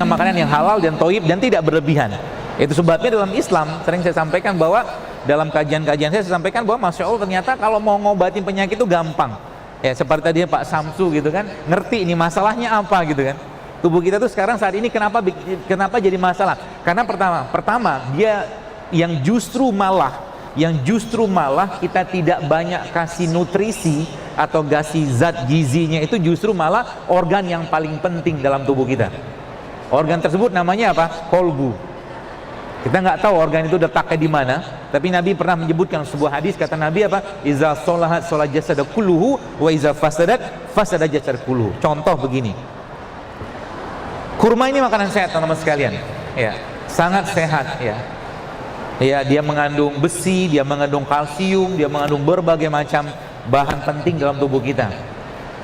makanan yang halal dan thayyib dan tidak berlebihan. Itu sebabnya dalam Islam sering saya sampaikan bahwa dalam kajian-kajian saya sampaikan bahwa Masya Allah ternyata kalau mau ngobatin penyakit itu gampang. Ya seperti tadi Pak Samsu gitu kan, ngerti ini masalahnya apa gitu kan. Tubuh kita tuh sekarang saat ini kenapa jadi masalah? Karena pertama dia yang justru malah kita tidak banyak kasih nutrisi atau kasih zat gizinya, itu justru malah organ yang paling penting dalam tubuh kita. Organ tersebut namanya apa? Kolbu. Kita nggak tahu organ itu letaknya di mana, tapi Nabi pernah menyebutkan sebuah hadis, kata Nabi apa? Iza sholahat sholat jasad kulluhu wa iza fasadat fasada jasad kulluhu. Contoh begini. Kurma ini makanan sehat teman-teman sekalian. Ya, sangat sehat ya. Ya, dia mengandung besi, dia mengandung kalsium, dia mengandung berbagai macam bahan penting dalam tubuh kita.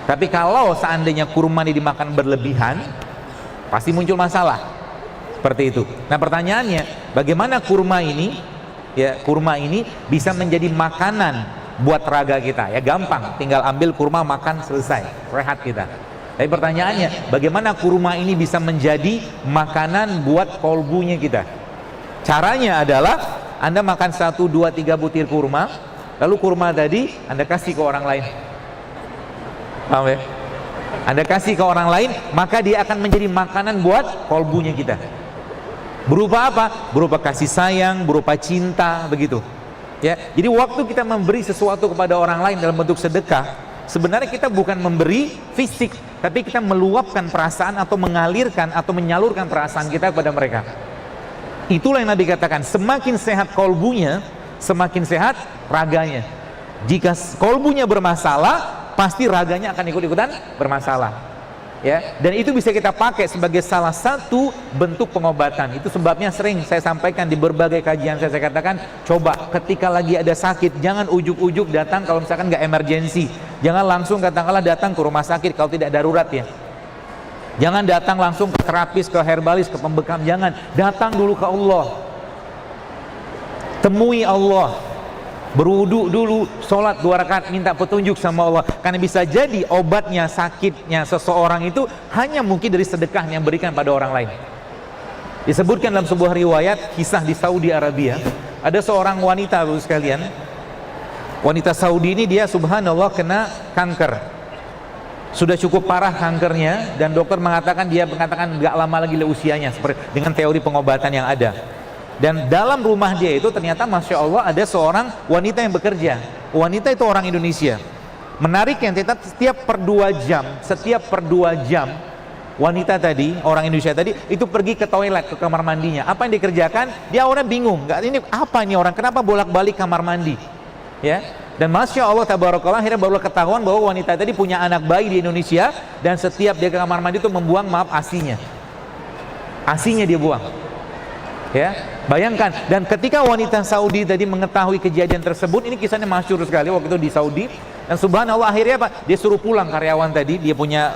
Tapi kalau seandainya kurma ini dimakan berlebihan, pasti muncul masalah. Seperti itu. Nah pertanyaannya, bagaimana kurma ini bisa menjadi makanan buat raga kita? Ya gampang, tinggal ambil kurma makan selesai, rehat kita. Tapi pertanyaannya, bagaimana kurma ini bisa menjadi makanan buat kolbunya kita? Caranya adalah Anda makan 1, 2, 3 butir kurma, lalu kurma tadi Anda kasih ke orang lain. Paham ya? Anda kasih ke orang lain, maka dia akan menjadi makanan buat kolbunya kita. Berupa apa? Berupa kasih sayang, berupa cinta, begitu. Ya, jadi waktu kita memberi sesuatu kepada orang lain dalam bentuk sedekah, sebenarnya kita bukan memberi fisik, tapi kita meluapkan perasaan atau mengalirkan atau menyalurkan perasaan kita kepada mereka. Itulah yang Nabi katakan, semakin sehat kolbunya, semakin sehat raganya. Jika kolbunya bermasalah, pasti raganya akan ikut-ikutan bermasalah. Ya, dan itu bisa kita pakai sebagai salah satu bentuk pengobatan. Itu sebabnya sering saya sampaikan di berbagai kajian saya katakan, coba ketika lagi ada sakit, jangan ujuk-ujuk datang kalau misalkan nggak emergensi. Jangan langsung katakanlah datang ke rumah sakit kalau tidak darurat ya. Jangan datang langsung ke terapis, ke herbalis, ke pembekam. Jangan, datang dulu ke Allah. Temui Allah. Berwudu dulu, sholat 2 rakaat, minta petunjuk sama Allah. Karena bisa jadi obatnya, sakitnya seseorang itu hanya mungkin dari sedekah yang berikan pada orang lain. Disebutkan dalam sebuah riwayat kisah di Saudi Arabia, ada seorang wanita Bapak sekalian. Wanita Saudi ini dia subhanallah kena kanker. Sudah cukup parah kankernya, dan dokter mengatakan nggak lama lagi usianya, seperti dengan teori pengobatan yang ada. Dan dalam rumah dia itu ternyata Masya Allah ada seorang wanita yang bekerja. Wanita itu orang Indonesia. Menariknya setiap per 2 jam wanita tadi, orang Indonesia tadi itu pergi ke toilet, ke kamar mandinya. Apa yang dikerjakan? Dia awalnya bingung, ini apa ini orang, kenapa bolak-balik kamar mandi? Ya. Dan Masya Allah tabarakallah, akhirnya baru ketahuan bahwa wanita tadi punya anak bayi di Indonesia, dan setiap dia ke kamar mandi itu membuang asinya dia buang. Ya, bayangkan. Dan ketika wanita Saudi tadi mengetahui kejadian tersebut, ini kisahnya masyhur sekali waktu itu di Saudi, dan subhanallah akhirnya apa? Dia suruh pulang karyawan tadi, dia punya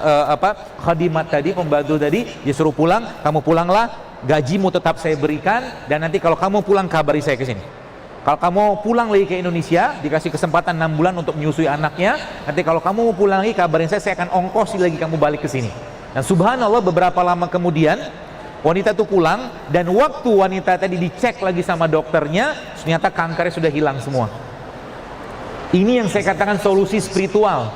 khadimat tadi, pembantu tadi, dia suruh pulang, kamu pulanglah, gajimu tetap saya berikan, dan nanti kalau kamu pulang kabari saya ke sini. Kalau kamu pulang lagi ke Indonesia, dikasih kesempatan 6 bulan untuk menyusui anaknya, nanti kalau kamu mau pulang lagi kabarin saya akan ongkosi lagi kamu balik ke sini. Dan subhanallah beberapa lama kemudian wanita itu pulang, dan waktu wanita tadi dicek lagi sama dokternya, ternyata kankernya sudah hilang semua. Ini yang saya katakan solusi spiritual.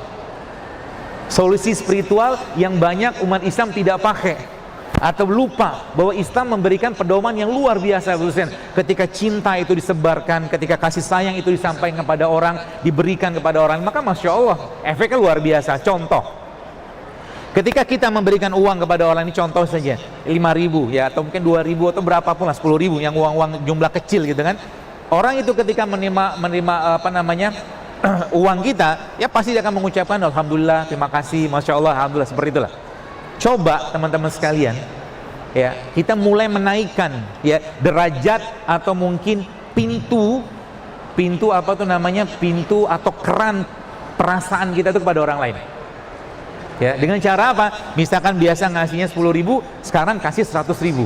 Solusi spiritual yang banyak umat Islam tidak pakai atau lupa bahwa Islam memberikan pedoman yang luar biasa. Ketika cinta itu disebarkan, ketika kasih sayang itu disampaikan kepada orang, diberikan kepada orang, maka Masya Allah efeknya luar biasa. Contoh, ketika kita memberikan uang kepada orang, ini contoh saja 5.000 ya, atau mungkin 2.000 atau berapapun lah, 10.000, yang uang-uang jumlah kecil gitu kan. Orang itu ketika menerima uang kita, ya pasti dia akan mengucapkan alhamdulillah, terima kasih, Masya Allah, alhamdulillah, seperti itulah. Coba teman-teman sekalian ya, kita mulai menaikkan ya derajat atau mungkin pintu atau keran perasaan kita itu kepada orang lain. Ya, dengan cara apa? Misalkan biasa ngasihnya 10.000, sekarang kasih 100.000.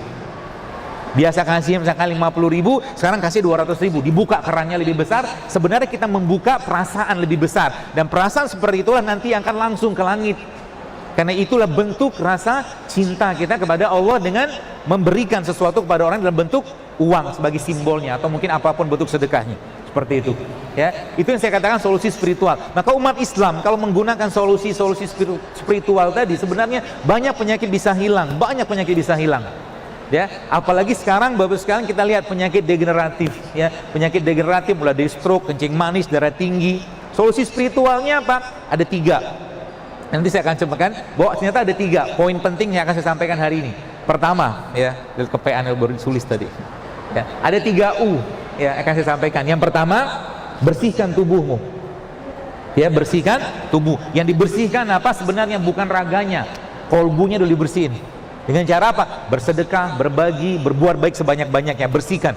Biasa kasih misalkan 50.000, sekarang kasih 200.000. Dibuka kerannya lebih besar. Sebenarnya kita membuka perasaan lebih besar, dan perasaan seperti itulah nanti yang akan langsung ke langit. Karena itulah bentuk rasa cinta kita kepada Allah dengan memberikan sesuatu kepada orang dalam bentuk uang sebagai simbolnya, atau mungkin apapun bentuk sedekahnya. Seperti itu. Ya, itu yang saya katakan solusi spiritual. Maka umat Islam kalau menggunakan solusi-solusi spiritual tadi, sebenarnya banyak penyakit bisa hilang, Ya, apalagi sekarang Bapak sekalian kita lihat penyakit degeneratif, ya. Penyakit degeneratif mulai dari stroke, kencing manis, darah tinggi. Solusi spiritualnya apa? Ada 3. Nanti saya akan cobakan bahwa ternyata ada 3 poin penting yang akan saya sampaikan hari ini. Pertama, ya, dari KPAN yang baru ditulis tadi. Ya, ada 3 U ya akan saya sampaikan. Yang pertama, bersihkan tubuhmu. Ya, bersihkan tubuh. Yang dibersihkan apa? Sebenarnya bukan raganya, kolbunya dulu dibersihin. Dengan cara apa? Bersedekah, berbagi, berbuat baik sebanyak-banyaknya, bersihkan.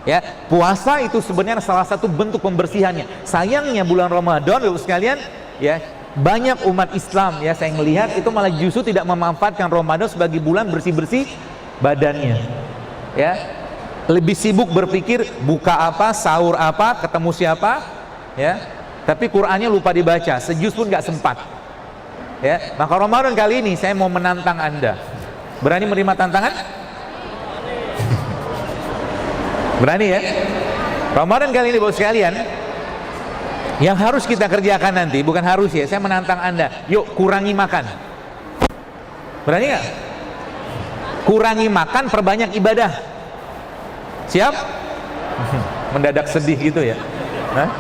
Ya, puasa itu sebenarnya salah satu bentuk pembersihannya. Sayangnya bulan Ramadan, Bapak sekalian, ya, banyak umat Islam ya saya melihat itu malah justru tidak memanfaatkan Ramadan sebagai bulan bersih-bersih badannya. Ya. Lebih sibuk berpikir buka apa, sahur apa, ketemu siapa, ya. Tapi Qur'annya lupa dibaca, sejuz pun nggak sempat. Ya, maka Ramadan kali ini saya mau menantang Anda. Berani menerima tantangan? Berani ya? Ramadan kali ini Bapak sekalian, yang harus kita kerjakan nanti, bukan harus ya, saya menantang Anda, yuk kurangi makan. Berani nggak? Kurangi makan, perbanyak ibadah. Siap? Mendadak sedih gitu ya. Hah?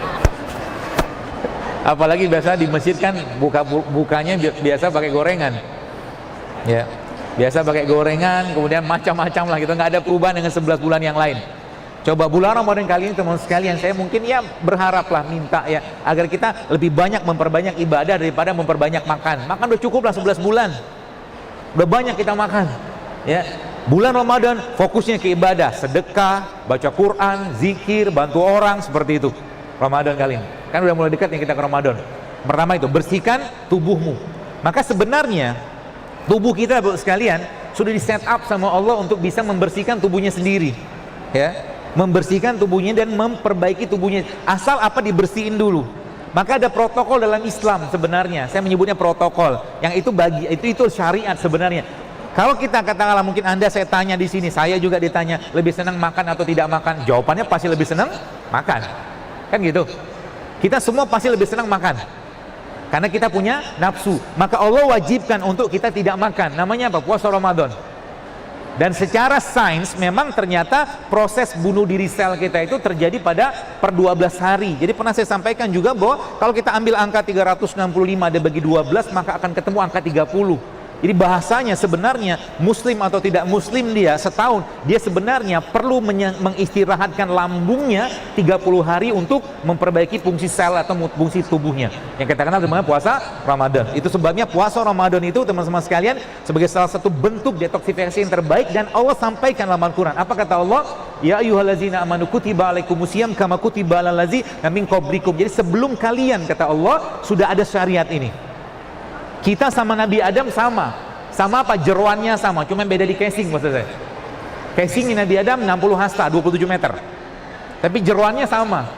Apalagi biasa di masjid kan bukanya biasa pakai gorengan. Ya, biasa pakai gorengan, kemudian macam-macam lah gitu, nggak ada perubahan dengan 11 bulan yang lain. Coba bulan Ramadan kali ini teman-teman sekalian, saya mungkin ya berharaplah, minta ya agar kita lebih banyak memperbanyak ibadah daripada memperbanyak makan. Makan udah cukup lah 11 bulan. Udah banyak kita makan. Ya. Bulan Ramadan fokusnya ke ibadah, sedekah, baca Quran, zikir, bantu orang, seperti itu. Ramadan kali ini. Kan udah mulai dekat yang kita ke Ramadan. Pertama itu, bersihkan tubuhmu. Maka sebenarnya tubuh kita Bapak sekalian sudah di set up sama Allah untuk bisa membersihkan tubuhnya sendiri. Ya. Membersihkan tubuhnya dan memperbaiki tubuhnya. Asal apa dibersihin dulu. Maka ada protokol dalam Islam sebenarnya. Saya menyebutnya protokol. Yang itu syariat sebenarnya. Kalau kita katakanlah mungkin Anda saya tanya di sini, saya juga ditanya lebih senang makan atau tidak makan. Jawabannya pasti lebih senang makan. Kan gitu. Kita semua pasti lebih senang makan. Karena kita punya nafsu. Maka Allah wajibkan untuk kita tidak makan. Namanya apa? Puasa Ramadan. Dan secara sains memang ternyata proses bunuh diri sel kita itu terjadi pada per 12 hari. Jadi pernah saya sampaikan juga bahwa kalau kita ambil angka 365 dan bagi 12 maka akan ketemu angka 30. Jadi bahasanya sebenarnya muslim atau tidak muslim dia setahun dia sebenarnya perlu mengistirahatkan lambungnya 30 hari untuk memperbaiki fungsi sel atau fungsi tubuhnya. Yang kita kenal dengan puasa Ramadan. Itu sebabnya puasa Ramadan itu teman-teman sekalian sebagai salah satu bentuk detoksifikasi yang terbaik dan Allah sampaikan dalam Al-Quran. Apa kata Allah? Ya ayyuhallazina amanu kutiba alaikumusiyam kama kutiba alal ladzina min qablikum. Jadi sebelum kalian kata Allah sudah ada syariat ini. Kita sama Nabi Adam sama apa? Jeroannya sama, cuma beda di casing maksud saya. Casingnya Nabi Adam 60 hasta, 27 meter. Tapi jeroannya sama.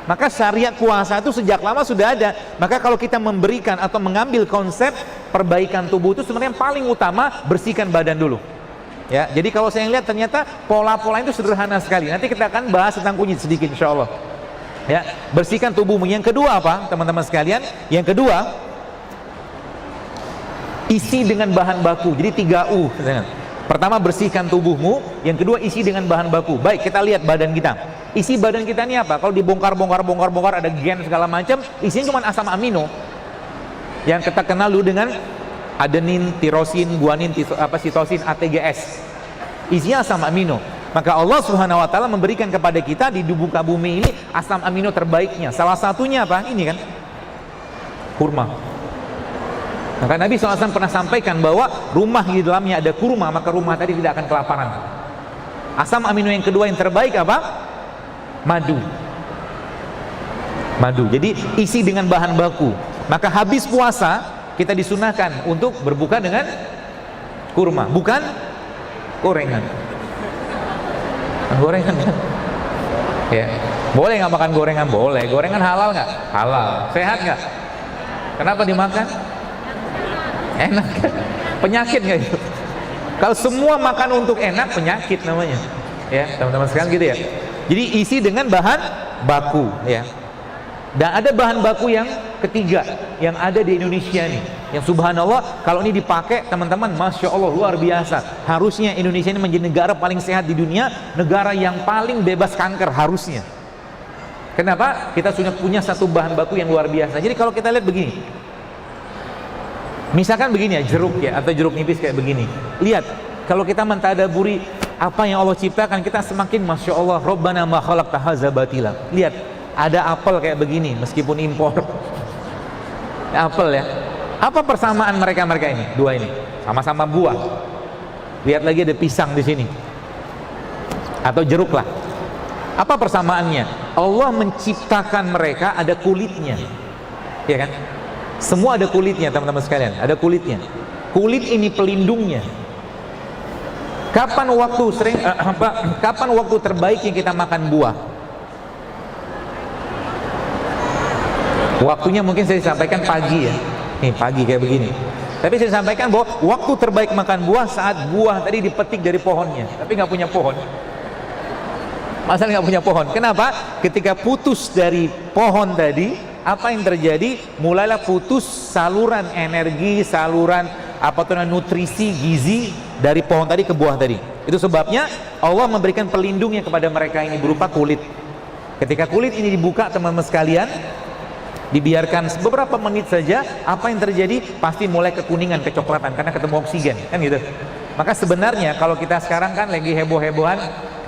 Maka syariat puasa itu sejak lama sudah ada. Maka kalau kita memberikan atau mengambil konsep perbaikan tubuh itu sebenarnya yang paling utama bersihkan badan dulu. Ya, jadi kalau saya lihat ternyata pola-pola itu sederhana sekali. Nanti kita akan bahas tentang kunyit sedikit insya Allah. Ya, bersihkan tubuhmu. Yang kedua apa, teman-teman sekalian? Yang kedua, isi dengan bahan baku. Jadi 3 U. Pertama bersihkan tubuhmu, yang kedua isi dengan bahan baku. Baik, kita lihat badan kita. Isi badan kita ini apa? Kalau dibongkar ada gen segala macam, isinya cuma asam amino. Yang kita kenal dulu dengan adenin, tirosin, guanin, sitosin, ATGS. Isinya asam amino. Maka Allah Subhanahu wa taala memberikan kepada kita di muka bumi ini asam amino terbaiknya. Salah satunya apa? Ini kan. Kurma. Maka Nabi SAW pernah sampaikan bahwa rumah di dalamnya ada kurma, maka rumah tadi tidak akan kelaparan. Asam amino yang kedua yang terbaik apa? Madu. Jadi isi dengan bahan baku. Maka habis puasa kita disunahkan untuk berbuka dengan kurma, bukan gorengan. Gorengan. Ya. Boleh nggak makan gorengan? Boleh. Gorengan halal nggak? Halal. Sehat nggak? Kenapa dimakan? Enak kan? Penyakit nggak itu? Kalau semua makan untuk enak, penyakit namanya. Ya, teman-teman sekalian gitu ya. Jadi isi dengan bahan baku ya. Dan ada bahan baku yang ketiga yang ada di Indonesia nih, yang subhanallah kalau ini dipakai teman-teman, masya Allah luar biasa. Harusnya Indonesia ini menjadi negara paling sehat di dunia, negara yang paling bebas kanker harusnya. Kenapa? Kita sudah punya satu bahan baku yang luar biasa. Jadi kalau kita lihat begini, misalkan begini ya, jeruk ya, atau jeruk nipis kayak begini. Lihat, kalau kita mentadaburi apa yang Allah ciptakan, kita semakin masya Allah, Rabbana ma khalaqta hadza batila. Lihat, ada apel kayak begini meskipun impor. Apel ya. Apa persamaan mereka ini? Dua ini sama-sama buah. Lihat lagi ada pisang di sini. Atau jeruk lah. Apa persamaannya? Allah menciptakan mereka ada kulitnya. Ya kan? Semua ada kulitnya teman-teman sekalian, ada kulitnya. Kulit ini pelindungnya. Kapan waktu terbaiknya kita makan buah? Waktunya mungkin saya sampaikan pagi ya. Nih pagi kayak begini. Tapi saya sampaikan bahwa waktu terbaik makan buah saat buah tadi dipetik dari pohonnya, tapi nggak punya pohon. Masalah nggak punya pohon. Kenapa? Ketika putus dari pohon tadi, apa yang terjadi? Mulailah putus saluran energi, saluran nutrisi, gizi dari pohon tadi ke buah tadi. Itu sebabnya Allah memberikan pelindungnya kepada mereka ini berupa kulit. Ketika kulit ini dibuka teman-teman sekalian, dibiarkan beberapa menit saja, apa yang terjadi? Pasti mulai kekuningan, kecoklatan karena ketemu oksigen, kan gitu. Maka sebenarnya kalau kita sekarang kan lagi heboh-hebohan,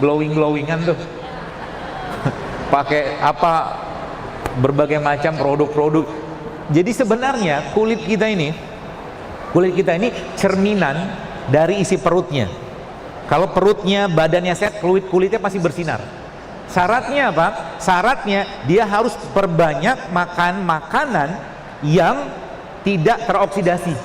glowing-glowingan tuh. Pakai apa berbagai macam produk-produk. Jadi sebenarnya kulit kita ini cerminan dari isi perutnya. Kalau perutnya, badannya sehat, kulitnya pasti bersinar. Syaratnya apa? Syaratnya dia harus perbanyak makan makanan yang tidak teroksidasi.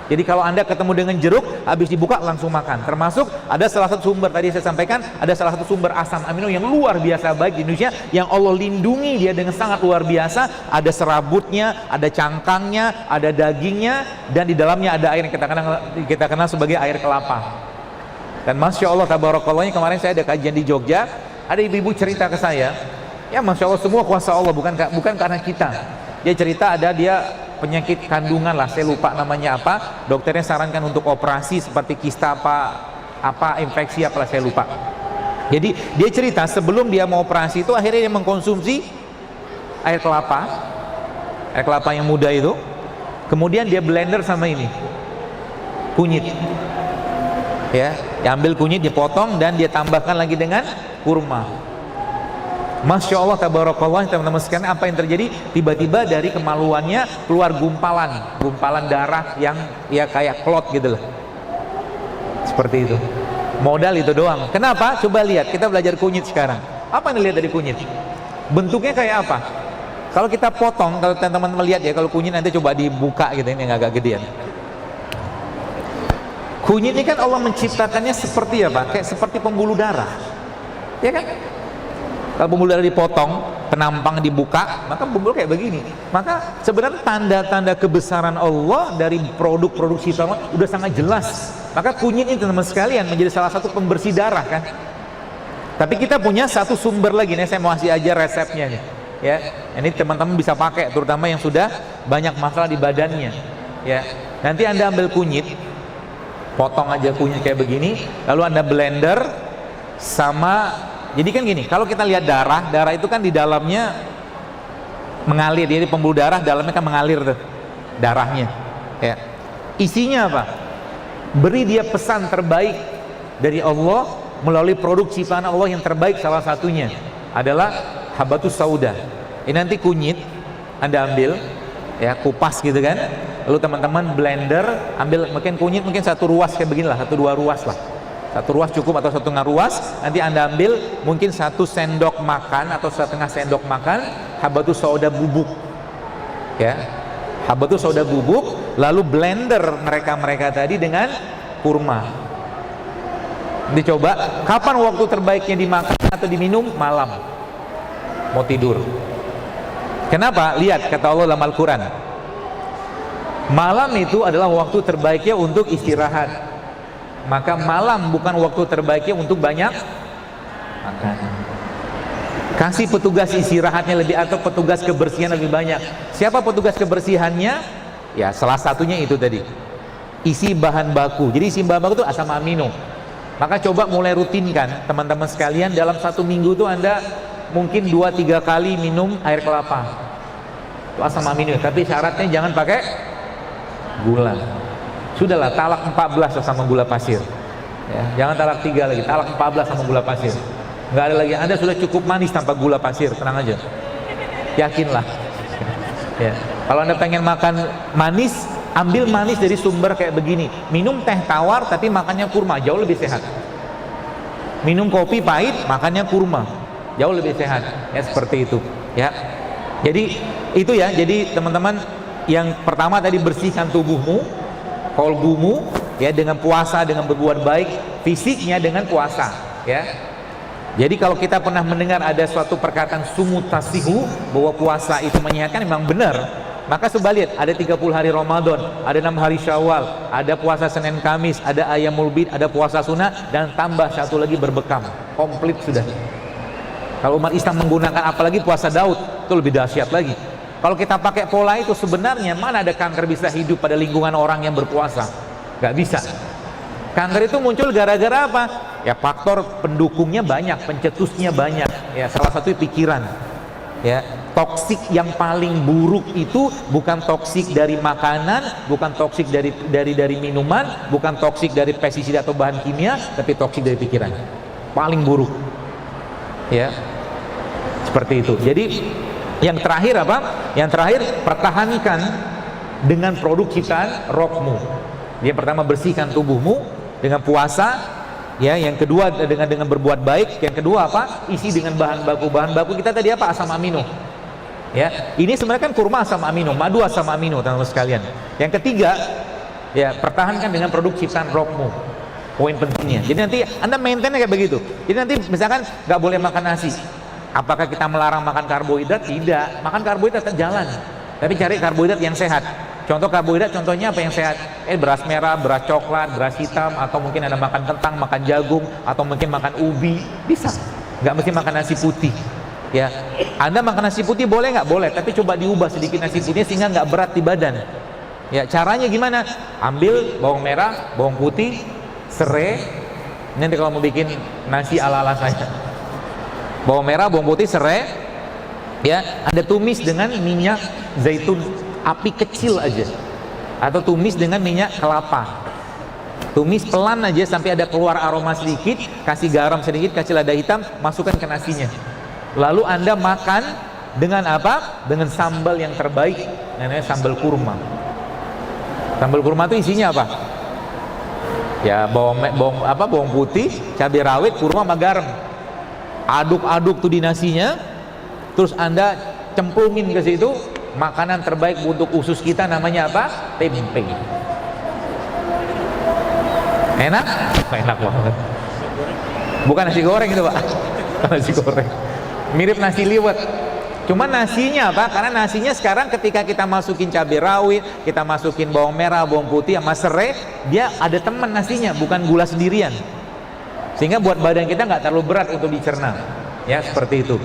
Jadi kalau Anda ketemu dengan jeruk, habis dibuka langsung makan. Termasuk ada salah satu sumber, tadi saya sampaikan, ada salah satu sumber asam amino yang luar biasa baik di Indonesia, yang Allah lindungi dia dengan sangat luar biasa. Ada serabutnya, ada cangkangnya, ada dagingnya, dan di dalamnya ada air yang kita kenal sebagai air kelapa. Dan masya Allah tabarakallah, kemarin saya ada kajian di Jogja, ada ibu-ibu cerita ke saya, ya masya Allah semua kuasa Allah, bukan karena kita. Dia cerita ada dia penyakit kandungan lah, saya lupa namanya apa, dokternya sarankan untuk operasi seperti kista apa infeksi apalah saya lupa. Jadi dia cerita sebelum dia mau operasi itu akhirnya dia mengkonsumsi air kelapa yang muda itu, kemudian dia blender sama ini kunyit, ya, diambil kunyit, dipotong dan dia tambahkan lagi dengan kurma. Masya Allah tabarakallah teman-teman sekalian, apa yang terjadi? Tiba-tiba dari kemaluannya keluar gumpalan darah yang ya kayak klot gitu loh, seperti itu. Modal itu doang. Kenapa? Coba lihat, kita belajar kunyit sekarang. Apa yang dilihat dari kunyit? Bentuknya kayak apa? Kalau kita potong, kalau teman-teman melihat ya, kalau kunyit nanti coba dibuka gitu, ini yang agak gedean. Kunyit ini kan Allah menciptakannya seperti apa? Kayak seperti pembuluh darah, ya kan? Kalau pembuluh darah dipotong, penampang dibuka, maka pembuluh kayak begini. Maka sebenarnya tanda-tanda kebesaran Allah dari produk-produk ciptaan Allah udah sangat jelas. Maka kunyit ini teman-teman sekalian menjadi salah satu pembersih darah kan. Tapi kita punya satu sumber lagi nih, saya mau kasih aja resepnya nih. Ya, ini teman-teman bisa pakai, terutama yang sudah banyak masalah di badannya. Ya, nanti Anda ambil kunyit, potong aja kunyit kayak begini, lalu Anda blender sama, jadi kan gini, kalau kita lihat darah itu kan di dalamnya mengalir, jadi pembuluh darah dalamnya kan mengalir tuh darahnya. Ya, isinya apa? Beri dia pesan terbaik dari Allah melalui produk ciptaan Allah yang terbaik, salah satunya adalah habatus sauda. Ini nanti kunyit Anda ambil, ya, kupas gitu kan, lalu teman-teman blender, ambil mungkin kunyit mungkin satu ruas kayak beginilah, 1-2 ruas lah, 1 ruas cukup atau 1,5 ruas. Nanti Anda ambil mungkin 1 sendok makan atau 1/2 sendok makan habatus sauda bubuk, ya, habatus sauda bubuk, lalu blender mereka tadi dengan kurma. Dicoba, kapan waktu terbaiknya dimakan atau diminum? Malam, mau tidur. Kenapa? Lihat kata Allah dalam Al-Quran, Malam itu adalah waktu terbaiknya untuk istirahat. Maka malam bukan waktu terbaiknya untuk banyak makan. Kasih petugas istirahatnya lebih atau petugas kebersihan lebih banyak. Siapa petugas kebersihannya? Ya salah satunya itu tadi, isi bahan baku. Jadi isi bahan baku itu asam amino. Maka coba mulai rutinkan teman-teman sekalian, dalam 1 minggu tuh Anda mungkin 2-3 kali minum air kelapa. Itu asam amino, tapi syaratnya jangan pakai gula. Sudahlah, talak 14 sama gula pasir. Ya, jangan talak 3 lagi, talak 14 sama gula pasir. Nggak ada lagi, Anda sudah cukup manis tanpa gula pasir, tenang aja. Yakinlah. Ya. Kalau Anda pengen makan manis, ambil manis dari sumber kayak begini. Minum teh tawar tapi makannya kurma, jauh lebih sehat. Minum kopi pahit, makannya kurma, jauh lebih sehat. Ya seperti itu. Ya. Jadi itu ya. Jadi teman-teman, yang pertama tadi bersihkan tubuhmu, kolbumu, ya dengan puasa, dengan berbuat baik, fisiknya dengan puasa. Ya. Jadi kalau kita pernah mendengar ada suatu perkataan sumut tasihu, bahwa puasa itu menyehatkan, memang benar. Maka coba lihat, ada 30 hari Ramadan, ada 6 hari Syawal, ada puasa Senin Kamis, ada Ayyamul Bid, ada puasa sunnah, dan tambah satu lagi berbekam. Komplit sudah. Kalau umat Islam menggunakan apalagi puasa Daud, itu lebih dahsyat lagi. Kalau kita pakai pola itu, sebenarnya mana ada kanker bisa hidup pada lingkungan orang yang berpuasa? Gak bisa. Kanker itu muncul gara-gara apa? Ya faktor pendukungnya banyak, pencetusnya banyak. Ya salah satu pikiran. Ya, toksik yang paling buruk itu bukan toksik dari makanan, bukan toksik dari minuman, bukan toksik dari pestisida atau bahan kimia, tapi toksik dari pikiran. Paling buruk. Ya. Seperti itu. Jadi yang terakhir apa? Yang terakhir, pertahankan dengan produk ciptaan rohmu. Yang pertama, bersihkan tubuhmu dengan puasa. Ya, yang kedua dengan berbuat baik. Yang kedua apa? Isi dengan bahan baku. Bahan baku kita tadi apa? Asam amino. Ya, ini sebenarnya kan kurma asam amino, madu asam amino, teman-teman sekalian. Yang ketiga, ya pertahankan dengan produk ciptaan rohmu. Poin pentingnya. Jadi nanti Anda maintainnya kayak begitu. Jadi nanti misalkan nggak boleh makan nasi. Apakah kita melarang makan karbohidrat? Tidak. Makan karbohidrat tetap jalan. Tapi cari karbohidrat yang sehat. Contoh karbohidrat, contohnya apa yang sehat? Beras merah, beras coklat, beras hitam, atau mungkin ada makan kentang, makan jagung, atau mungkin makan ubi, bisa. Nggak mesti makan nasi putih. Ya, Anda makan nasi putih boleh nggak? Boleh, tapi coba diubah sedikit nasi putihnya sehingga nggak berat di badan. Ya, caranya gimana? Ambil bawang merah, bawang putih, serai. Nanti kalau mau bikin nasi ala-ala saya, bawang merah, bawang putih, serai. Ya, Anda tumis dengan minyak zaitun api kecil aja, atau tumis dengan minyak kelapa. Tumis pelan aja sampai ada keluar aroma sedikit, kasih garam sedikit, kasih lada hitam, masukkan ke nasinya. Lalu Anda makan dengan apa? Dengan sambal yang terbaik, namanya sambal kurma. Sambal kurma itu isinya apa? Ya bawang putih, cabai rawit, kurma sama garam. Aduk-aduk tuh di nasinya, terus Anda cemplungin ke situ. Makanan terbaik untuk usus kita namanya apa? Tempe. Enak? Enak banget. Bukan nasi goreng itu, Pak. Nasi goreng. Mirip nasi liwet. Cuma nasinya apa? Karena nasinya sekarang ketika kita masukin cabai rawit, kita masukin bawang merah, bawang putih sama serai, dia ada teman nasinya, bukan gula sendirian. Sehingga buat badan kita nggak terlalu berat untuk dicerna. Ya, seperti itu.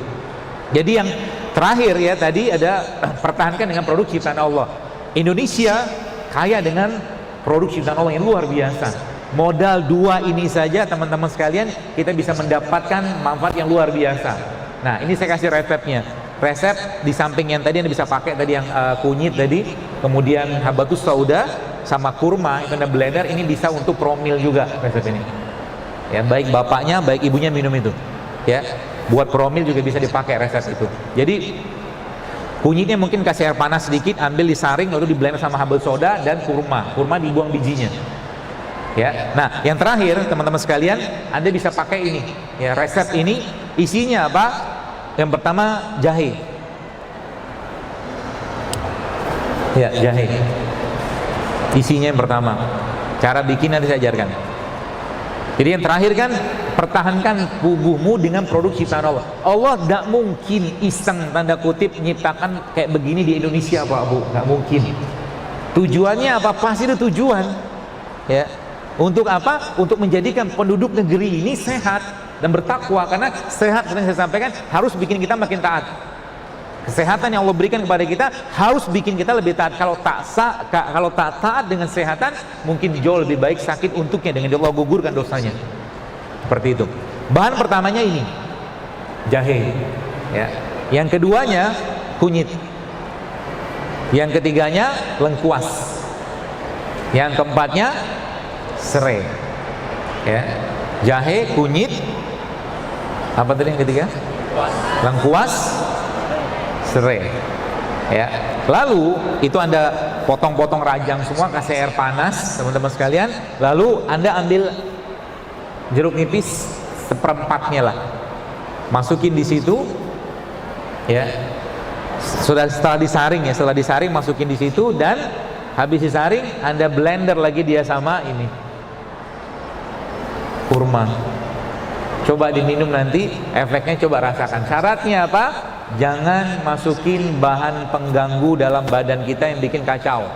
Jadi yang terakhir ya tadi ada pertahankan dengan produk ciptaan Allah. Indonesia kaya dengan produk ciptaan Allah yang luar biasa. Modal 2 ini saja teman-teman sekalian, kita bisa mendapatkan manfaat yang luar biasa. Nah, ini saya kasih resepnya. Resep di samping yang tadi Anda bisa pakai tadi yang kunyit tadi, kemudian habatus sauda sama kurma itu Anda blender, ini bisa untuk promil juga resep ini. Ya, baik bapaknya, baik ibunya minum itu. Ya. Buat promil juga bisa dipakai resep itu. Jadi kunyitnya mungkin kasih air panas sedikit, ambil disaring lalu di blender sama habel soda dan kurma. Kurma dibuang bijinya. Ya. Nah, yang terakhir teman-teman sekalian, Anda bisa pakai ini. Ya, resep ini isinya apa? Yang pertama jahe. Ya, jahe. Isinya yang pertama. Cara bikin nanti saya ajarkan. Jadi yang terakhir kan, pertahankan tubuhmu dengan produk ciptaan Allah. Allah tidak mungkin iseng tanda kutip nyiptakan kayak begini di Indonesia, Pak Bu, nggak mungkin. Tujuannya apa? Pasti itu tujuan, ya. Untuk apa? Untuk menjadikan penduduk negeri ini sehat dan bertakwa. Karena sehat, seperti saya sampaikan, harus bikin kita makin taat. Kesehatan yang Allah berikan kepada kita harus bikin kita lebih taat. Kalau tak taat dengan kesehatan, mungkin jauh lebih baik sakit untuknya dengan Allah gugurkan dosanya. Seperti itu. Bahan pertamanya ini jahe, ya. Yang keduanya kunyit. Yang ketiganya lengkuas. Yang keempatnya serai, ya. Jahe, kunyit, apa tadi yang ketiga? Lengkuas, serai, ya. Lalu itu Anda potong-potong rajang semua, kasih air panas, teman-teman sekalian. Lalu Anda ambil jeruk nipis seperempatnya lah, masukin di situ, ya. Setelah disaring, ya, setelah disaring masukin di situ, dan habis disaring Anda blender lagi dia sama ini kurma. Coba diminum nanti, efeknya coba rasakan. Syaratnya apa? Jangan masukin bahan pengganggu dalam badan kita yang bikin kacau,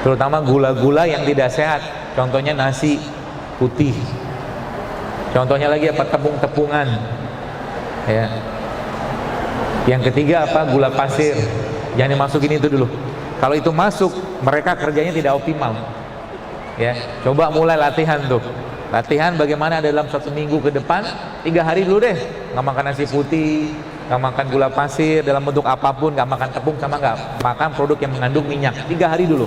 terutama gula-gula yang tidak sehat. Contohnya nasi putih, contohnya lagi apa? Tepung-tepungan, ya. Yang ketiga apa? Gula pasir. Jangan dimasukin itu dulu. Kalau itu masuk, mereka kerjanya tidak optimal, ya. Coba mulai latihan tuh. Latihan bagaimana dalam 1 minggu ke depan, 3 hari dulu deh, nggak makan nasi putih, nggak makan gula pasir dalam bentuk apapun, nggak makan tepung, sama nggak makan produk yang mengandung minyak. 3 hari dulu.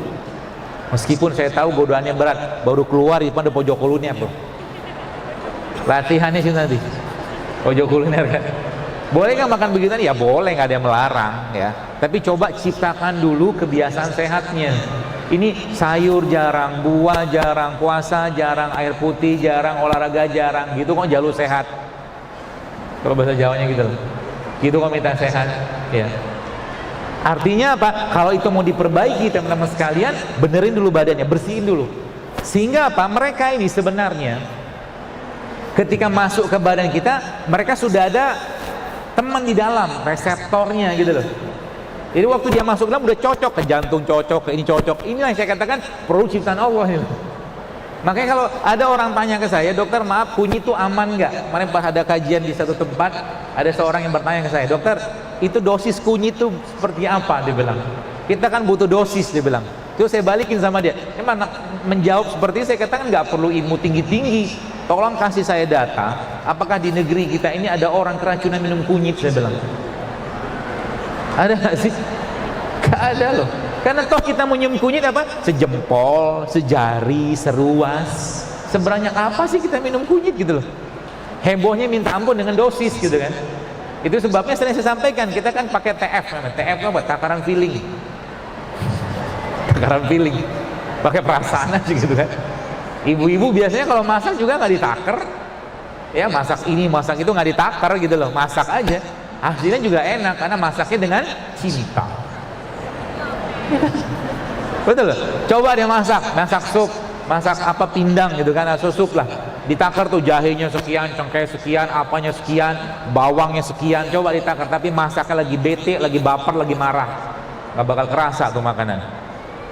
Meskipun saya tahu godaannya berat, baru keluar di depan ada pojok kuliner bro. Latihannya sih nanti pojok kuliner kan. Boleh nggak makan begitu? Ya boleh, nggak ada yang melarang, ya. Tapi coba ciptakan dulu kebiasaan sehatnya. Ini sayur jarang, buah jarang, puasa jarang, air putih jarang, olahraga jarang, gitu kok jalur sehat. Kalau bahasa Jawanya gitu loh. Gitu kok minta sehat, ya. Artinya apa? Kalau itu mau diperbaiki teman-teman sekalian, benerin dulu badannya, bersihin dulu. Sehingga apa? Mereka ini sebenarnya ketika masuk ke badan kita, mereka sudah ada teman di dalam, reseptornya gitu loh. Jadi waktu dia masuk dalam udah cocok, ke jantung cocok, ke ini cocok. Inilah yang saya katakan produk ciptaan Allah ini. Makanya kalau ada orang tanya ke saya, dokter maaf kunyit itu aman nggak? Kemarin pas ada kajian di satu tempat, ada seorang yang bertanya ke saya, dokter itu dosis kunyit itu seperti apa? Dia bilang, kita kan butuh dosis, dia bilang. Terus saya balikin sama dia, emang menjawab seperti itu, saya katakan nggak perlu ilmu tinggi-tinggi. Tolong kasih saya data, apakah di negeri kita ini ada orang keracunan minum kunyit, saya bilang. Ada nggak sih? Nggak ada loh. Karena toh kita mau nyium kunyit apa? Sejempol, sejari, seruas. Sebanyak apa sih kita minum kunyit gitu loh? Hebohnya minta ampun dengan dosis gitu kan. Itu sebabnya sering saya sampaikan, kita kan pakai TF. TF itu apa? Takaran feeling. Takaran feeling. Pakai perasaan aja gitu kan. Ibu-ibu biasanya kalau masak juga nggak ditaker, ya, masak ini masak itu nggak ditaker gitu loh, masak aja, hasilnya juga enak karena masaknya dengan cinta. Betul loh. Coba dia masak sup, masak apa pindang gitu kan, sup lah, ditaker tuh jahenya sekian, cengkeh sekian, apanya sekian, bawangnya sekian, coba ditaker. Tapi masaknya lagi bete, lagi baper, lagi marah, nggak bakal kerasa tuh makanan,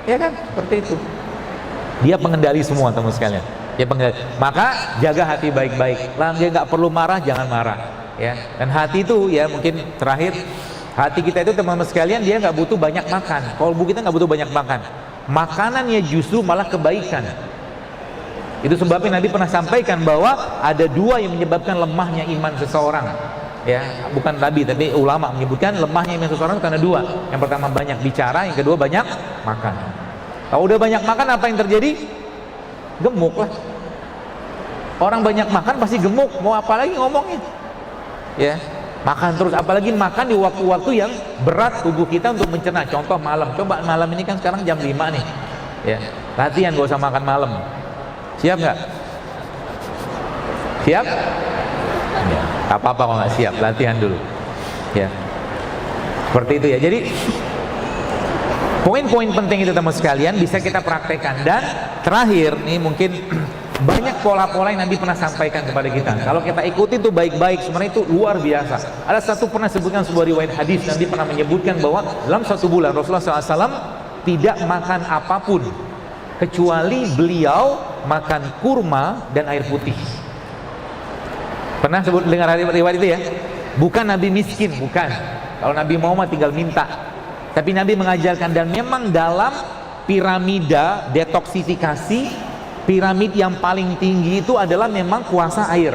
ya kan? Seperti itu. Dia pengendali semua teman sekalian. Dia pengendali. Maka jaga hati baik-baik. Dia nggak perlu marah, jangan marah. Ya. Dan hati itu ya mungkin terakhir, hati kita itu teman-teman sekalian dia nggak butuh banyak makan. Kolbu kita nggak butuh banyak makan. Makanannya justru malah kebaikan. Itu sebabnya Nabi pernah sampaikan bahwa ada 2 yang menyebabkan lemahnya iman seseorang. Ya, bukan Nabi tapi ulama menyebutkan lemahnya iman seseorang karena 2. Yang pertama banyak bicara, yang kedua banyak makan. Kalau udah banyak makan apa yang terjadi? Gemuk lah. Orang banyak makan pasti gemuk. Mau apa lagi ngomongnya? Ya, makan terus. Apalagi makan di waktu-waktu yang berat tubuh kita untuk mencerna. Contoh malam. Coba malam ini kan sekarang jam 5 nih. Ya, latihan gak usah makan malam. Siap nggak? Siap? Ya, apa-apa kalau nggak siap. Latihan dulu. Ya, seperti itu ya. Jadi poin-poin penting itu teman sekalian bisa kita praktekkan. Dan terakhir nih mungkin banyak pola-pola yang Nabi pernah sampaikan kepada kita. Kalau kita ikuti itu baik-baik, sebenarnya itu luar biasa. Ada satu pernah sebutkan sebuah riwayat hadis, Nabi pernah menyebutkan bahwa dalam 1 bulan Rasulullah SAW tidak makan apapun kecuali beliau makan kurma dan air putih. Pernah sebut dengar riwayat itu ya? Bukan Nabi miskin, bukan. Kalau Nabi mau mah tinggal minta. Tapi Nabi mengajarkan, dan memang dalam piramida detoksifikasi, piramid yang paling tinggi itu adalah memang puasa air.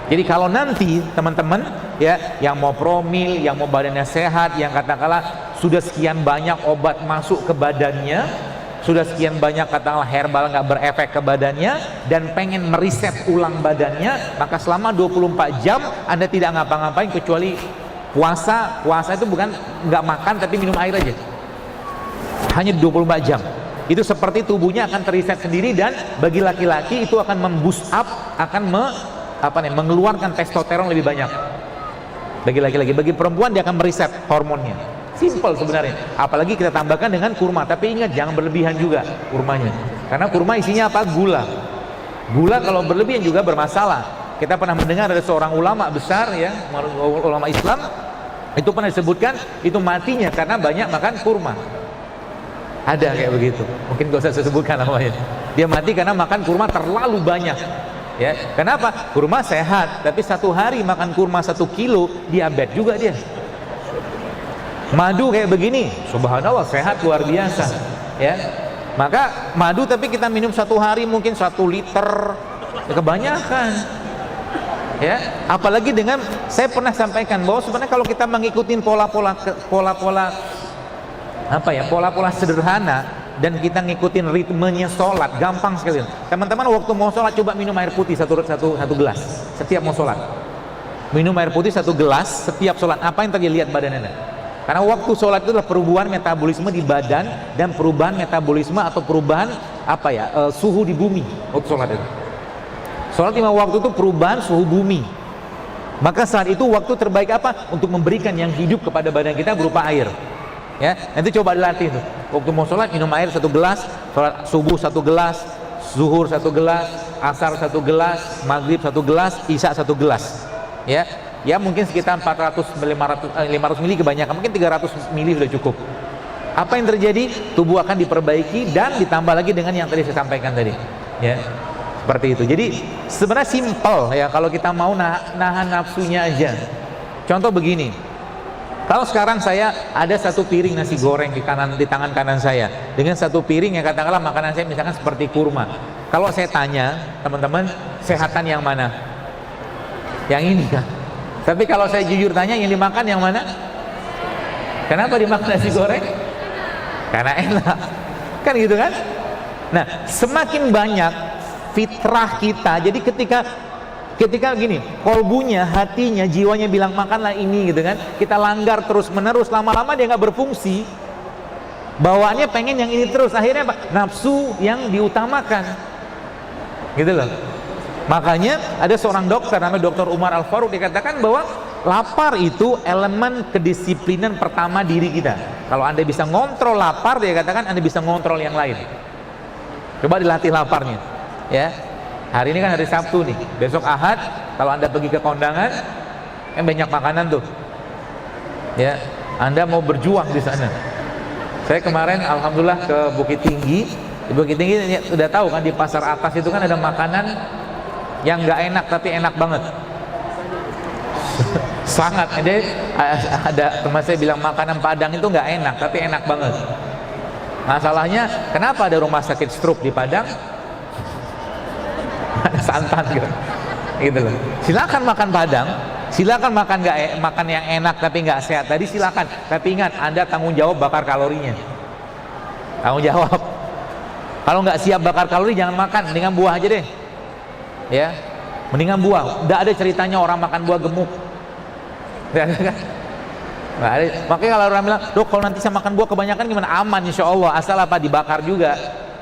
Jadi kalau nanti teman-teman ya, yang mau promil, yang mau badannya sehat, yang katakanlah sudah sekian banyak obat masuk ke badannya, sudah sekian banyak katakanlah herbal nggak berefek ke badannya, dan pengen meriset ulang badannya, maka selama 24 jam Anda tidak ngapa-ngapain kecuali puasa. Puasa itu bukan nggak makan tapi minum air aja, hanya 24 jam. Itu seperti tubuhnya akan teriset sendiri, dan bagi laki-laki itu akan memboost up, akan mengeluarkan testosteron lebih banyak. Bagi laki-laki, bagi perempuan dia akan meriset hormonnya. Simple sebenarnya. Apalagi kita tambahkan dengan kurma, tapi ingat jangan berlebihan juga kurmanya. Karena kurma isinya apa? Gula. Gula kalau berlebihan juga bermasalah. Kita pernah mendengar ada seorang ulama besar ya, ulama Islam, itu pernah disebutkan itu matinya karena banyak makan kurma. Ada kayak begitu. Mungkin gak usah saya sebutkan namanya. Dia mati karena makan kurma terlalu banyak. Ya, kenapa? Kurma sehat, tapi satu hari makan kurma 1 kilo, diabetes juga dia. Madu kayak begini, subhanallah sehat luar biasa. Ya, maka madu tapi kita minum 1 hari mungkin 1 liter, ya kebanyakan. Ya, apalagi dengan, saya pernah sampaikan bahwa sebenarnya kalau kita mengikuti pola-pola sederhana, dan kita ngikutin ritmenya sholat, gampang sekali. Teman-teman waktu mau sholat coba minum air putih satu gelas setiap mau sholat. Minum air putih 1 gelas setiap sholat. Apa yang terjadi? Lihat badan Anda. Karena waktu sholat itu adalah perubahan metabolisme di badan, dan perubahan metabolisme atau perubahan suhu di bumi waktu sholat itu. Sholat 5 waktu itu perubahan suhu bumi. Maka saat itu waktu terbaik apa? Untuk memberikan yang hidup kepada badan kita berupa air. Ya, nanti coba dilatih tuh. Waktu mau sholat minum air 1 gelas, sholat subuh 1 gelas, zuhur 1 gelas, asar 1 gelas, maghrib 1 gelas, isya 1 gelas. Ya mungkin sekitar 500 mili kebanyakan, mungkin 300 mili sudah cukup. Apa yang terjadi? Tubuh akan diperbaiki dan ditambah lagi dengan yang tadi saya sampaikan tadi. Ya, seperti itu. Jadi sebenarnya simple ya kalau kita mau nahan nafsunya aja. Contoh begini. Kalau sekarang saya ada 1 piring nasi goreng di tangan kanan saya, dengan 1 piring yang katakanlah makanan saya misalkan seperti kurma. Kalau saya tanya teman-teman, sehatan yang mana? Yang ini kan? Tapi kalau saya jujur tanya, yang dimakan yang mana? Kenapa dimakan nasi goreng? Karena enak, kan gitu kan? Nah, semakin banyak fitrah kita, jadi ketika gini, kolbunya, hatinya, jiwanya bilang makanlah ini gitu kan, kita langgar terus menerus, lama-lama dia nggak berfungsi, bawaannya pengen yang ini terus, akhirnya apa? Nafsu yang diutamakan gitu loh. Makanya ada seorang dokter namanya Dr. Umar Al-Faruq, dikatakan bahwa lapar itu elemen kedisiplinan pertama diri kita. Kalau Anda bisa ngontrol lapar, dia katakan Anda bisa ngontrol yang lain. Coba dilatih laparnya ya. Hari ini kan hari Sabtu nih, besok Ahad, kalau Anda pergi ke kondangan kan banyak makanan tuh ya, Anda mau berjuang di sana. Saya kemarin alhamdulillah ke Bukit Tinggi. Di Bukit Tinggi udah tahu kan, di pasar atas itu kan ada makanan yang nggak enak tapi enak banget. Sangat. Jadi ada teman saya bilang makanan Padang itu nggak enak tapi enak banget. Masalahnya kenapa ada rumah sakit stroke di Padang? Ada santan gitu loh. Silakan makan Padang, silakan makan yang enak tapi nggak sehat tadi, silakan. Tapi ingat, Anda tanggung jawab bakar kalorinya. Tanggung jawab. Kalau nggak siap bakar kalori jangan makan, mendingan buah aja deh. Ya, mendingan buah. Nggak ada ceritanya orang makan buah gemuk. Nggak ada. Makanya kalau orang bilang, dok kalau nanti saya makan buah kebanyakan gimana? Aman insya Allah, asal apa? Dibakar juga.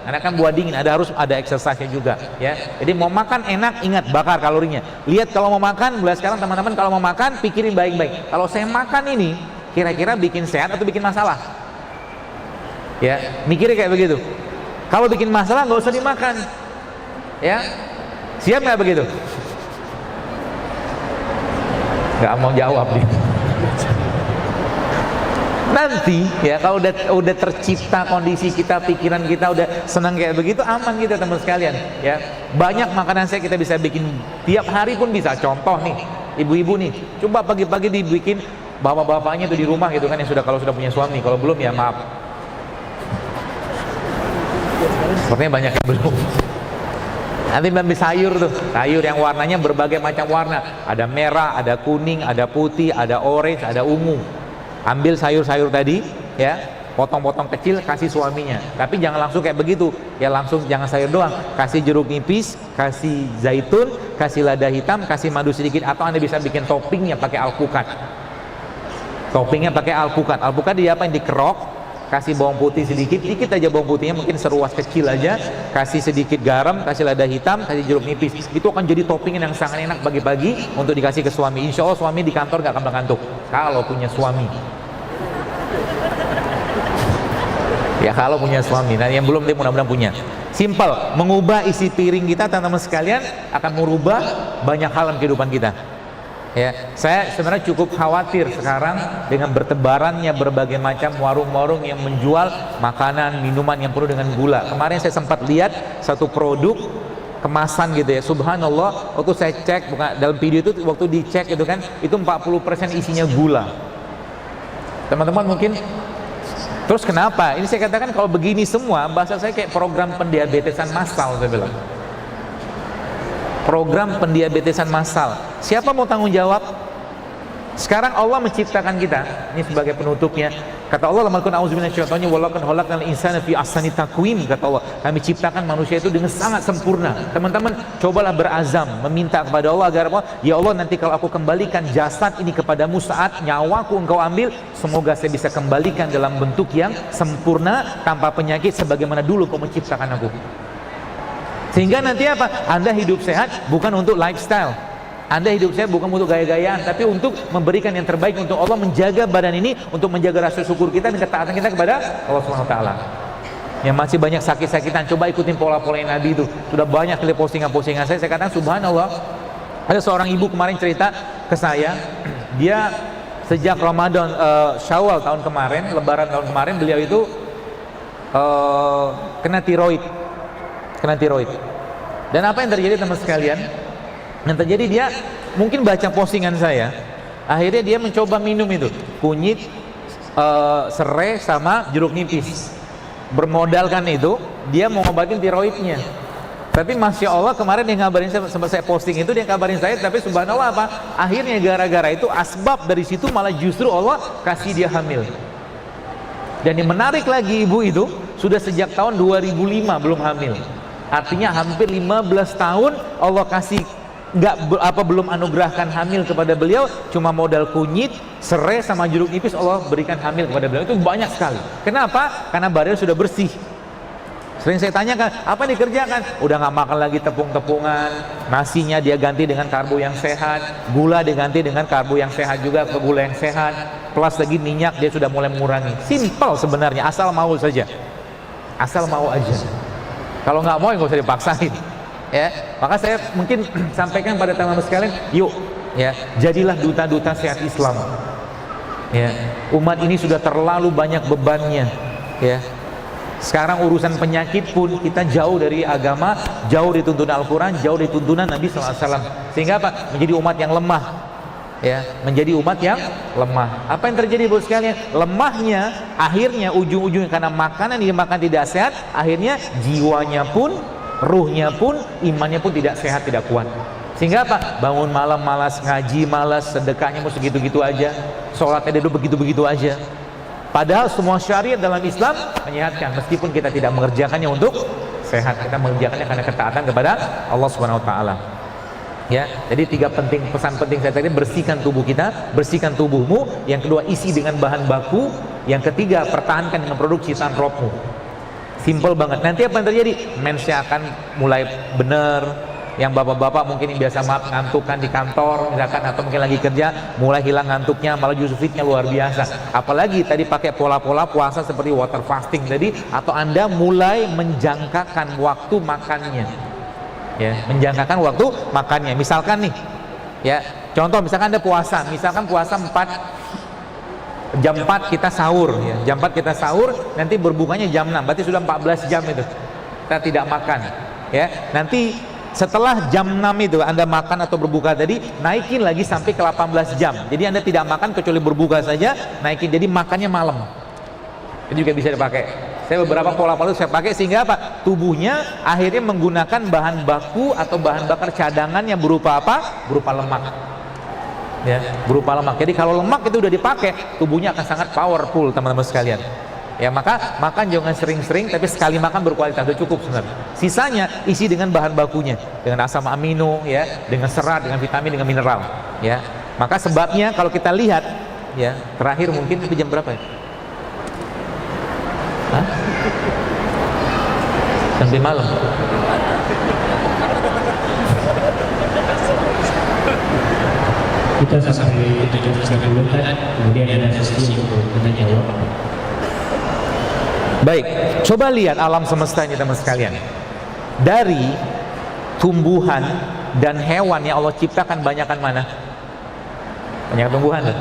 Karena kan buah dingin, harus ada exercise-nya juga ya. Jadi mau makan enak, ingat bakar kalorinya. Lihat kalau mau makan, mulai sekarang teman-teman kalau mau makan pikirin baik-baik. Kalau saya makan ini kira-kira bikin sehat atau bikin masalah? Ya, mikirnya kayak begitu. Kalau bikin masalah nggak usah dimakan. Ya, siap nggak begitu? Nggak mau jawab nih. Nanti ya kalau udah tercipta kondisi kita, pikiran kita udah senang kayak begitu, aman kita teman sekalian ya. Banyak makanan saya kita bisa bikin tiap hari pun bisa. Contoh nih, ibu-ibu nih, coba pagi-pagi dibikin bapak-bapaknya tuh di rumah gitu kan, yang kalau sudah punya suami. Kalau belum ya maaf, sepertinya banyak yang belum. Nanti ambil sayur tuh, sayur yang warnanya berbagai macam warna, ada merah, ada kuning, ada putih, ada orange, ada ungu. Ambil sayur-sayur tadi ya, potong-potong kecil, kasih suaminya. Tapi jangan langsung kayak begitu ya, langsung jangan sayur doang, kasih jeruk nipis, kasih zaitun, kasih lada hitam, kasih madu sedikit. Atau Anda bisa bikin toppingnya pakai alpukat. Toppingnya pakai alpukat. Alpukat diapain? Dikerok, kasih bawang putih sedikit, dikit aja bawang putihnya, mungkin seruas kecil aja, kasih sedikit garam, kasih lada hitam, kasih jeruk nipis. Itu akan jadi topping yang sangat enak pagi-pagi untuk dikasih ke suami. Insya Allah suami di kantor gak akan mengantuk kalau punya suami ya, kalau punya suami. Nah yang belum, dia mudah-mudahan punya. Simple, mengubah isi piring kita teman-teman sekalian akan merubah banyak hal dalam kehidupan kita ya. Saya sebenarnya cukup khawatir sekarang dengan bertebarannya berbagai macam warung-warung yang menjual makanan, minuman yang penuh dengan gula. Kemarin saya sempat lihat satu produk kemasan gitu ya, subhanallah, waktu saya cek, bukan dalam video itu, waktu dicek itu kan, itu 40% isinya gula. Teman-teman mungkin, terus kenapa? Ini saya katakan kalau begini semua, bahasa saya kayak program pendiabetesan massal, saya bilang. Program pendiabetesan massal. Siapa mau tanggung jawab? Sekarang Allah menciptakan kita. Ini sebagai penutupnya. Kata Allah, "Lam yakun a'udzu minasyaitonir rajim, wa laqad khalaqnal insana fi ahsani taqwim." Kata Allah, kami ciptakan manusia itu dengan sangat sempurna. Teman-teman, cobalah berazam meminta kepada Allah agar apa? Ya Allah, nanti kalau aku kembalikan jasad ini kepadamu saat nyawaku engkau ambil, semoga saya bisa kembalikan dalam bentuk yang sempurna tanpa penyakit sebagaimana dulu kau menciptakan aku. Sehingga nanti apa? Anda hidup sehat bukan untuk lifestyle, Anda hidup sehat bukan untuk gaya-gayaan, tapi untuk memberikan yang terbaik untuk Allah, menjaga badan ini, untuk menjaga rasa syukur kita dan ketaatan kita kepada Allah SWT. Yang masih banyak sakit-sakitan, coba ikutin pola-pola Nabi itu. Sudah banyak kali postingan-postingan saya katakan subhanallah. Ada seorang ibu kemarin cerita ke saya, dia sejak Ramadan, Syawal tahun kemarin, Lebaran tahun kemarin, beliau itu kena tiroid. Dan apa yang terjadi teman sekalian? Yang terjadi, dia mungkin baca postingan saya, akhirnya dia mencoba minum itu kunyit, serai sama jeruk nipis. Bermodalkan itu, dia mau ngobatin tiroidnya. Tapi masya Allah, kemarin dia ngabarin saya, sempat saya posting itu, dia ngabarin saya, tapi subhanallah apa? Akhirnya gara-gara itu, asbab dari situ malah justru Allah kasih dia hamil. Dan yang menarik lagi, ibu itu sudah sejak tahun 2005 belum hamil. Artinya hampir 15 tahun Allah kasih belum anugerahkan hamil kepada beliau, cuma modal kunyit, serai sama jeruk nipis Allah berikan hamil kepada beliau. Itu banyak sekali. Kenapa? Karena badannya sudah bersih. Sering saya tanyakan, apa yang dikerjakan? Udah nggak makan lagi tepung-tepungan, nasinya dia ganti dengan karbo yang sehat, gula diganti dengan karbo yang sehat juga, ke gula yang sehat, plus lagi minyak dia sudah mulai mengurangi. Simple sebenarnya, asal mau saja, asal mau aja. Kalau nggak mau, nggak usah dipaksain. Ya, maka saya mungkin sampaikan pada teman-teman sekalian, yuk, ya, jadilah duta-duta sehat Islam. Ya, umat ini sudah terlalu banyak bebannya. Ya, sekarang urusan penyakit pun kita jauh dari agama, jauh dari tuntunan Al-Quran, jauh dari tuntunan Nabi SAW. Sehingga apa? Menjadi umat yang lemah. Ya, menjadi umat yang lemah. Apa yang terjadi bos sekalian? Lemahnya, akhirnya ujung-ujungnya karena makanan yang dimakan tidak sehat, akhirnya jiwanya pun, ruhnya pun, imannya pun tidak sehat, tidak kuat. Sehingga apa? Bangun malam malas, ngaji malas, sedekahnya mau segitu-gitu aja, sholatnya dulu begitu-begitu aja. Padahal semua syariat dalam Islam menyehatkan, meskipun kita tidak mengerjakannya untuk sehat, kita mengerjakannya karena ketaatan kepada Allah Subhanahu Wa Taala. Ya, jadi 3 pesan penting saya tadi: bersihkan tubuh kita, bersihkan tubuhmu. Yang kedua, isi dengan bahan baku. Yang ketiga, pertahankan dengan produk ciptaan rohmu. Simple banget. Nanti apa yang terjadi? Mensnya akan mulai benar. Yang bapak-bapak mungkin yang biasa ngantukkan di kantor misalkan, atau mungkin lagi kerja, mulai hilang ngantuknya, malah justru fitnya luar biasa. Apalagi tadi pakai pola-pola puasa seperti water fasting tadi, atau Anda mulai menjangkakan waktu makannya. Ya, menjangkakan waktu makannya. Misalkan nih, ya, contoh misalkan Anda puasa, misalkan puasa 4 jam 4 kita sahur ya. Jam 4 kita sahur, nanti berbukanya jam 6. Berarti sudah 14 jam itu. Kita tidak makan ya. Nanti setelah jam 6 itu Anda makan atau berbuka tadi, naikin lagi sampai ke 18 jam. Jadi Anda tidak makan kecuali berbuka saja, naikin. Jadi makannya malam. Itu juga bisa dipakai. Saya beberapa pola-pola saya pakai sehingga apa? Tubuhnya akhirnya menggunakan bahan baku atau bahan bakar cadangan yang berupa apa? Berupa lemak. Ya, berupa lemak. Jadi kalau lemak itu udah dipakai, tubuhnya akan sangat powerful, teman-teman sekalian. Ya, maka makan jangan sering-sering, tapi sekali makan berkualitas, udah cukup sebenarnya. Sisanya isi dengan bahan bakunya, dengan asam amino, ya, dengan serat, dengan vitamin, dengan mineral. Ya, maka sebabnya kalau kita lihat, ya, terakhir mungkin itu jam berapa ya? Hah? Sampai malam. Kita sampai 17.30 kan, kemudian ada sesi untuk tanya jawab. Baik, coba lihat alam semesta ini teman sekalian. Dari tumbuhan dan hewan yang Allah ciptakan banyakan mana? Banyak tumbuhan loh.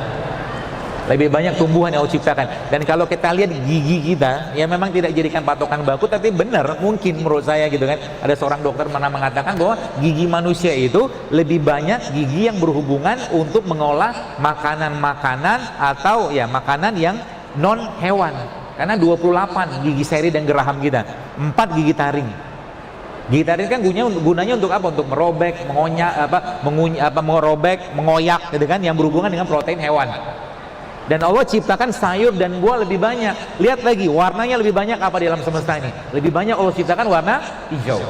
Lebih banyak tumbuhan yang Allah ciptakan. Dan kalau kita lihat gigi kita, ya memang tidak dijadikan patokan baku, tapi benar, mungkin menurut saya gitu kan. Ada seorang dokter pernah mengatakan bahwa gigi manusia itu lebih banyak gigi yang berhubungan untuk mengolah makanan-makanan atau ya makanan yang non hewan. Karena 28 gigi seri dan geraham kita, 4 gigi taring. Gigi taring kan gunanya untuk apa? Untuk merobek, merobek, mengoyak, gitu kan, yang berhubungan dengan protein hewan. Dan Allah ciptakan sayur dan buah lebih banyak. Lihat lagi, warnanya lebih banyak apa di alam semesta ini? Lebih banyak Allah ciptakan warna hijau.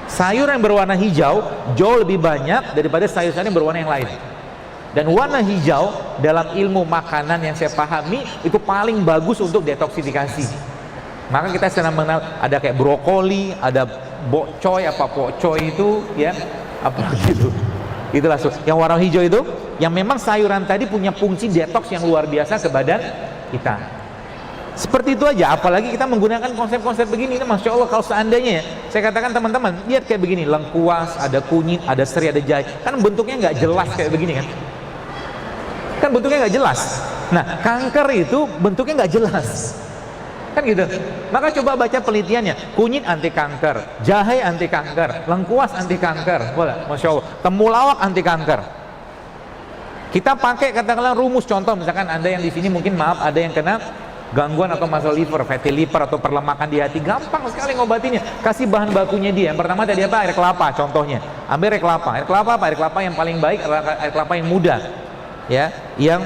Sayur yang berwarna hijau jauh lebih banyak daripada sayur-sayur yang berwarna yang lain. Dan warna hijau dalam ilmu makanan yang saya pahami itu paling bagus untuk detoksifikasi. Maka kita sedang mengenal ada kayak brokoli, ada bokcoy, pokcoy itu ya, apa gitu. Itulah yang warna hijau itu, yang memang sayuran tadi punya fungsi detoks yang luar biasa ke badan kita. Seperti itu aja, apalagi kita menggunakan konsep-konsep begini. Ini Masya Allah, kalau seandainya ya, saya katakan teman-teman, lihat kayak begini, lengkuas, ada kunyit, ada serai, ada jahe, kan bentuknya nggak jelas kayak begini kan? Kan bentuknya nggak jelas. Nah, kanker itu bentuknya nggak jelas. Kan gitu. Maka coba baca penelitiannya. Kunyit anti kanker, jahe anti kanker, lengkuas anti kanker. Boleh, Masya Allah. Temulawak anti kanker. Kita pakai katakanlah rumus contoh, misalkan Anda yang di sini mungkin maaf ada yang kena gangguan atau masalah liver, fatty liver atau perlemakan di hati, gampang sekali ngobatinnya. Kasih bahan bakunya dia. Yang pertama tadi apa? Air kelapa contohnya. Ambil air kelapa. Air kelapa apa? Air kelapa yang paling baik adalah air kelapa yang muda. Ya, yang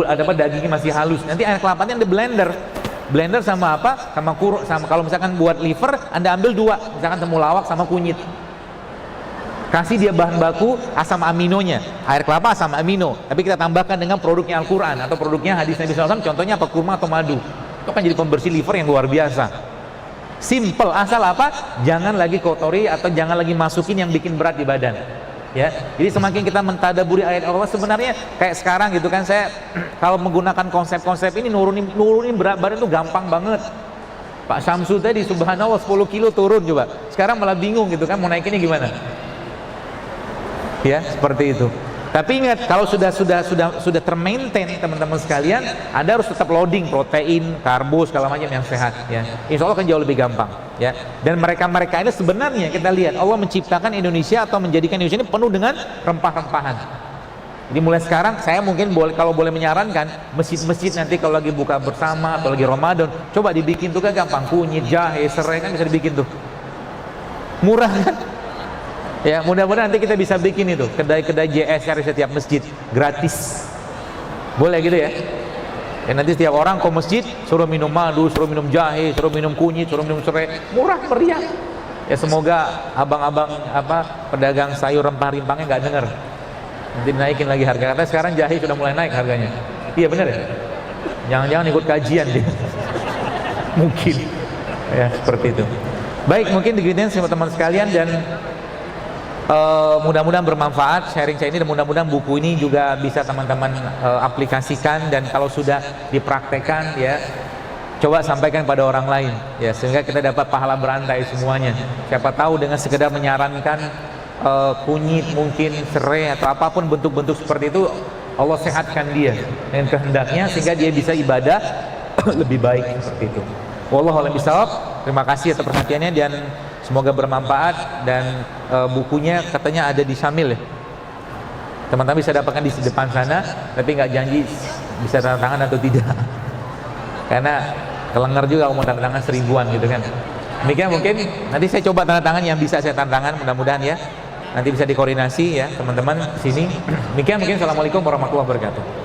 ada apa dagingnya masih halus. Nanti air kelapanya di blender sama apa? Sama kalau misalkan buat liver, Anda ambil 2, misalkan temulawak sama kunyit. Kasih dia bahan baku asam aminonya, air kelapa asam amino, tapi kita tambahkan dengan produknya Al-Quran atau produknya hadis Nabi SAW, contohnya apa? Kurma atau madu. Itu kan jadi pembersih liver yang luar biasa. Simple, asal apa? Jangan lagi kotori atau jangan lagi masukin yang bikin berat di badan. Ya, jadi semakin kita mentadaburi ayat Allah, sebenarnya kayak sekarang gitu kan, saya kalau menggunakan konsep-konsep ini nurunin berat badan itu gampang banget. Pak Syamsu tadi subhanallah 10 kilo turun coba. Sekarang malah bingung gitu kan, mau naikinnya gimana? Ya, seperti itu. Tapi ingat, kalau sudah termaintain teman-teman sekalian, Anda harus tetap loading protein, karbo, segala macam yang sehat ya. Insya Allah akan jauh lebih gampang ya. Dan mereka ini sebenarnya kita lihat Allah menciptakan Indonesia atau menjadikan Indonesia ini penuh dengan rempah-rempahan. Jadi mulai sekarang saya mungkin kalau boleh menyarankan masjid-masjid nanti kalau lagi buka bersama atau lagi Ramadan, coba dibikin tuh kan gampang, kunyit, jahe, serai kan bisa dibikin tuh. Murah kan? Ya, mudah-mudahan nanti kita bisa bikin itu kedai-kedai JSR di setiap masjid gratis. Boleh gitu ya? Ya nanti setiap orang ke masjid suruh minum madu, suruh minum jahe, suruh minum kunyit, suruh minum serai, murah meriah. Ya semoga abang-abang pedagang sayur rempah-rimpangnya nggak denger. Nanti naikin lagi harga. Katanya sekarang jahe sudah mulai naik harganya. Iya benar ya? Jangan-jangan ikut kajian dia. Mungkin. Ya seperti itu. Baik, mungkin diginiin sama teman sekalian dan mudah-mudahan bermanfaat sharing saya ini, dan mudah-mudahan buku ini juga bisa teman-teman aplikasikan, dan kalau sudah dipraktekkan ya coba sampaikan pada orang lain ya, sehingga kita dapat pahala berantai semuanya. Siapa tahu dengan sekedar menyarankan kunyit, mungkin serai atau apapun bentuk-bentuk seperti itu, Allah sehatkan dia dengan kehendaknya sehingga dia bisa ibadah lebih baik seperti itu. Wallahu a'lam bishawab. Terima kasih atas perhatiannya dan semoga bermanfaat. Dan bukunya katanya ada di Syamil ya. Teman-teman bisa dapatkan di depan sana, tapi nggak janji bisa tanda tangan atau tidak. Karena kelengar juga mau tanda tangan 1000-an gitu kan. Demikian mungkin nanti saya coba tanda tangan yang bisa saya tanda tangan, mudah-mudahan ya. Nanti bisa dikoordinasi ya teman-teman sini. Demikian mungkin. Assalamualaikum warahmatullahi wabarakatuh.